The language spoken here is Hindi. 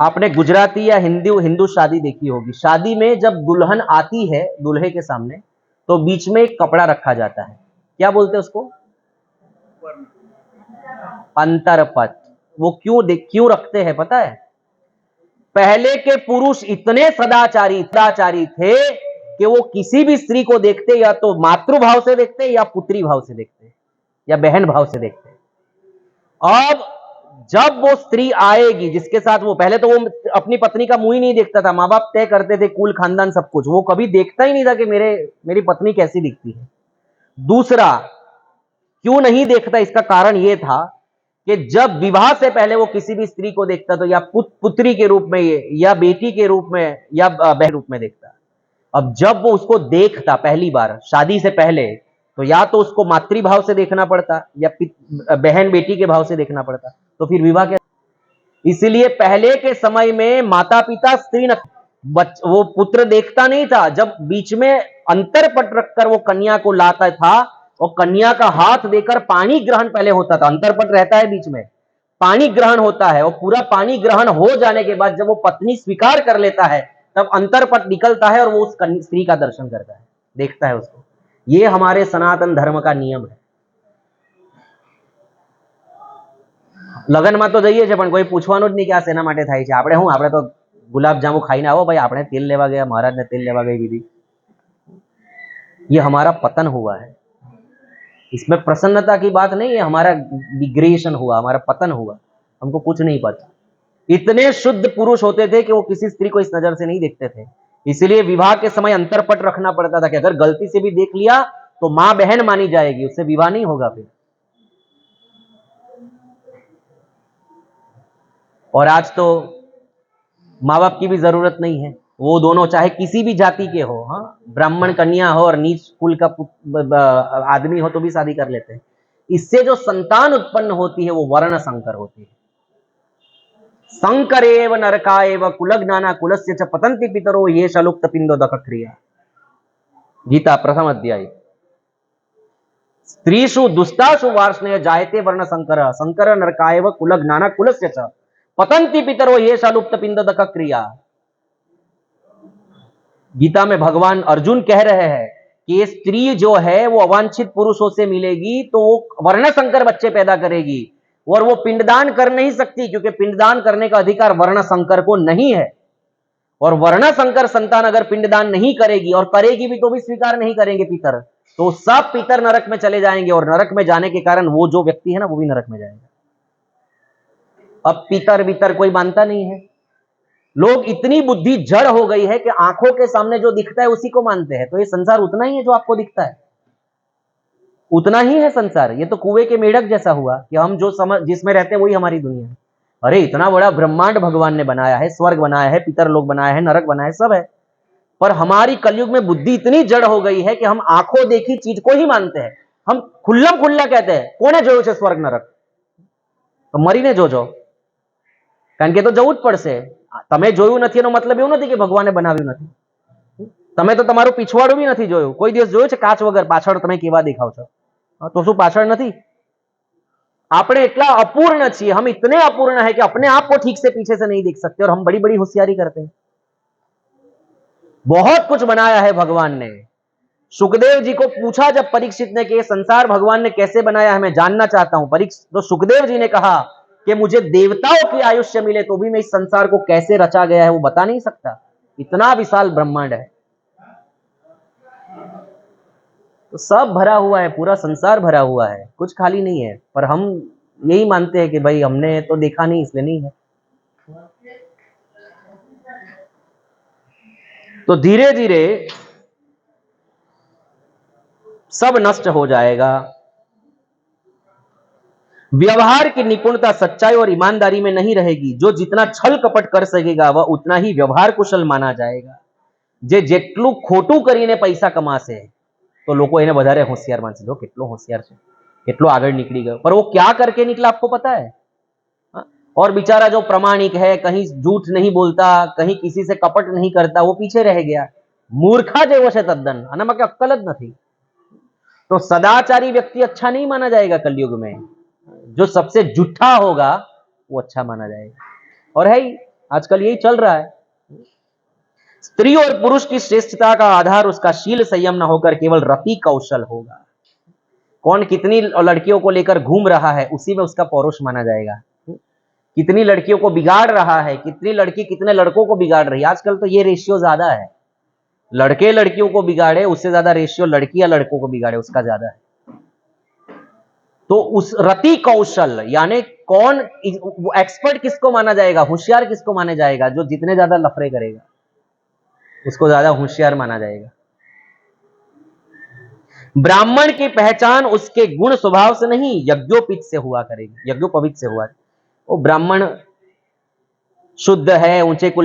आपने गुजराती या हिंदू शादी देखी होगी। शादी में जब दुल्हन आती है दूल्हे के सामने तो बीच में एक कपड़ा रखा जाता है, क्या बोलते हैं उसको? अंतरपट। वो क्यों रखते हैं पता है? पहले के पुरुष इतने सदाचारी थे कि वो किसी भी स्त्री को देखते या तो मातृभाव से देखते या पुत्री भाव से देखते या बहन भाव से देखते। अब जब वो स्त्री आएगी जिसके साथ वो, पहले तो वो अपनी पत्नी का मुंह ही नहीं देखता था, माँ बाप तय करते थे कुल खानदान सब कुछ, वो कभी देखता ही नहीं था कि मेरी पत्नी कैसी दिखती है। दूसरा, क्यों नहीं देखता, इसका कारण यह था कि जब विवाह से पहले वो किसी भी स्त्री को देखता तो या पुत्री के रूप में या बेटी के रूप में या बहन रूप में देखता। अब जब वो उसको देखता पहली बार शादी से पहले तो या तो उसको मातृभाव से देखना पड़ता या बहन बेटी के भाव से देखना पड़ता, तो फिर विवाह क्या? इसलिए पहले के समय में माता पिता स्त्री वो पुत्र देखता नहीं था। जब बीच में अंतरपट रखकर वो कन्या को लाता था और कन्या का हाथ देकर पानी ग्रहण पहले होता था, अंतरपट रहता है बीच में, पानी ग्रहण होता है और पूरा पानी ग्रहण हो जाने के बाद जब वो पत्नी स्वीकार कर लेता है तब अंतरपट निकलता है और वो उस स्त्री का दर्शन करता है, देखता है उसको। ये हमारे सनातन धर्म का नियम है। લગનમાં તો જઈએ છે પણ કોઈ પૂછવાનું જ નહીં કે આ શેના માટે થાય છે। આપણે શું, આપણે તો ગુલાબ જાંબુ ખાઈને આવો ભાઈ, આપણે તેલ લેવા ગયા, મહારાજને તેલ લેવા ગઈ વિધિ। ये हमारा पतन हुआ है, इसमें प्रसन्नता की बात नहीं है, हमारा डिग्रेडेशन हुआ, हमारा पतन हुआ, हमको कुछ नहीं पता। इतने शुद्ध पुरुष होते थे कि वो किसी स्त्री को इस नजर से नहीं देखते थे। इसलिए विवाह के समय अंतरपट रखना पड़ता था कि अगर गलती से भी देख लिया तो मां बहन मानी जाएगी, उससे विवाह नहीं होगा फिर। और आज तो माँ बाप की भी जरूरत नहीं है, वो दोनों चाहे किसी भी जाति के हो, हाँ, ब्राह्मण कन्या हो और नीच कुल का आदमी हो तो भी शादी कर लेते हैं। इससे जो संतान उत्पन्न होती है वो वर्ण संकर होती है। संकरेव नरकाएव कुलज्ञाना कुलस्य च पतन्ति पितरो ये शलुप्त पिंडोदक क्रिया। गीता प्रथम अध्याय। स्त्रीषु दुष्टासु वार्ष्णेय जायते वर्ण संकर संकर नरकाएव कुलज्ञाना कुलस्य च पतन्ति पितरो ये शलुप्त पिंडोदक क्रिया। गीता में भगवान अर्जुन कह रहे हैं कि ये स्त्री जो है वो अवांछित पुरुषों से मिलेगी तो वो वर्ण संकर बच्चे पैदा करेगी और वो पिंडदान कर नहीं सकती क्योंकि पिंडदान करने का अधिकार वर्ण संकर को नहीं है। और वर्ण संकर संतान अगर पिंडदान नहीं करेगी और करेगी भी तो भी स्वीकार नहीं करेंगे पितर, तो सब पितर नरक में चले जाएंगे और नरक में जाने के कारण वो जो व्यक्ति है ना वो भी नरक में जाएगा। अब पितर वितर कोई मानता नहीं है। लोग इतनी बुद्धि जड़ हो गई है कि आंखों के सामने जो दिखता है उसी को मानते हैं। तो ये संसार उतना ही है जो आपको दिखता है, उतना ही है संसार। ये तो कुएं के मेढक जैसा हुआ कि हम जो जिसमें रहते हैं वही हमारी दुनिया है। अरे इतना बड़ा ब्रह्मांड भगवान ने बनाया है, स्वर्ग बनाया है, पितर लोग बनाया है, नरक बनाया है, सब है। पर हमारी कलयुग में बुद्धि इतनी जड़ हो गई है कि हम आंखों देखी चीज को ही मानते हैं। हम खुल्लम खुल्ला कहते हैं कोने जोયું છે स्वर्ग नरक, तो मरीने જોજો, કારણ કે તો જવું જ પડશે। તમે જોયું નથી એનો મતલબ એવું નથી કે ભગવાને બનાવ્યું નથી। તમે તો તમારું પીછવાડું બી નથી જોયું। કોઈ દિવસ જોયું છે કાચ વગર પાછળ તમે કેવા દેખાવ છો? તો શું પાછળ નથી? આપણે इतना अपूर्ण છીએ, हम इतने अपूर्ण है कि अपने आप को ठीक से पीछे से नहीं देख सकते और हम बड़ी बड़ी होशियारी करते हैं। बहुत कुछ बनाया है भगवान ने। सुखदेव जी को पूछा जब परीक्षित ने कि संसार भगवान ने कैसे बनाया है, मैं जानना चाहता हूं। तो सुखदेव जी ने कहा कि मुझे देवताओं की आयुष्य मिले तो भी मैं इस संसार को कैसे रचा गया है वो बता नहीं सकता, इतना विशाल ब्रह्मांड है। तो सब भरा हुआ है, पूरा संसार भरा हुआ है, कुछ खाली नहीं है। पर हम यही मानते हैं कि भाई हमने तो देखा नहीं इसलिए नहीं है। तो धीरे धीरे सब नष्ट हो जाएगा। व्यवहार की निपुणता सच्चाई और ईमानदारी में नहीं रहेगी। जो जितना छल कपट कर सकेगा वह उतना ही व्यवहार कुशल माना जाएगा। जे जेटલું ખોટું કરીને પૈસા કમાશે तो लोगों એને વધારે હોશિયાર માનશે। જો કેટલો હોશિયાર છે, કેટલો આગળ નીકળી ગયો, पर वो क्या करके निकला आपको पता है? और बेचारा जो प्रामाणिक है, कहीं झूठ नहीं बोलता, कहीं किसी से कपट नहीं करता, वो पीछे रह गया। मूर्खा जेवो छे तद्दन, आनामां के अक्कल ज नहीं। तो सदाचारी व्यक्ति अच्छा नहीं माना जाएगा कलयुग में। जो सबसे झूठा होगा वो अच्छा माना जाएगा। और है आजकल यही चल रहा है। स्त्री और पुरुष की श्रेष्ठता का आधार उसका शील संयम न होकर केवल रति कौशल होगा। कौन कितनी लड़कियों को लेकर घूम रहा है, उसी में उसका पौरुष माना जाएगा। कितनी लड़कियों को बिगाड़ रहा है, कितनी लड़की कितने लड़कों को बिगाड़ रही है। आजकल तो ये रेशियो ज्यादा है, लड़के लड़कियों को बिगाड़े उससे ज्यादा रेशियो लड़कियां लड़कों को बिगाड़े उसका ज्यादा है। तो उस रति कौशल यानी कौन एक्सपर्ट किसको माना जाएगा, होशियार किसको माना जाएगा, जो जितने ज्यादा लफड़े करेगा उसको ज्यादा होशियार माना जाएगा। ब्राह्मण की पहचान उसके गुण स्वभाव से नहीं यज्ञोपित से हुआ करेगी, यज्ञोपवीत से हुआ। वो ब्राह्मण शुद्ध है, ऊंचे कुल